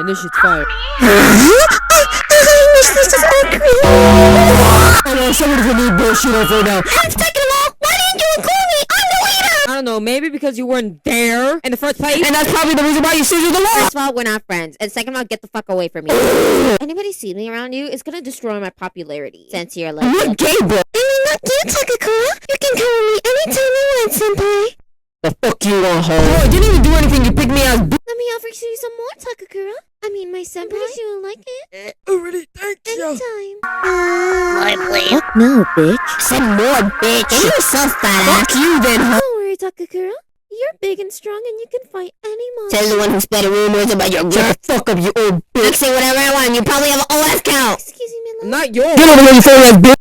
and this shit's fire. I know someone's gonna need bullshit off right now. I'm taking them all. Why didn't you include me? I'm the leader. I don't know, maybe because you weren't there in the first place. And that's probably the reason why you seized the law. First of all, we're not friends. And second of all, get the fuck away from me. Anybody see me around you is gonna destroy my popularity. Since you're like... You're gay, bro. I mean, not you, Takakura. You can call me anytime you want, senpai. The fuck you want, hoe? Bro, I didn't even do anything. You picked me as b. Let me offer you some more, Takakura. I mean, my senpai. You like it? Already, thank you. Anytime. Lively. Fuck no, bitch. Some more, bitch. And you're so fat. Fuck you then, hoe. Don't worry, Takakura. You're big and strong and you can fight any monster. Tell the one who spread rumors about your girl. Fuck up, you old bitch. Say whatever I want. You probably have an OS count. Excuse me, Not yours. Get over here, you fat ass bitch.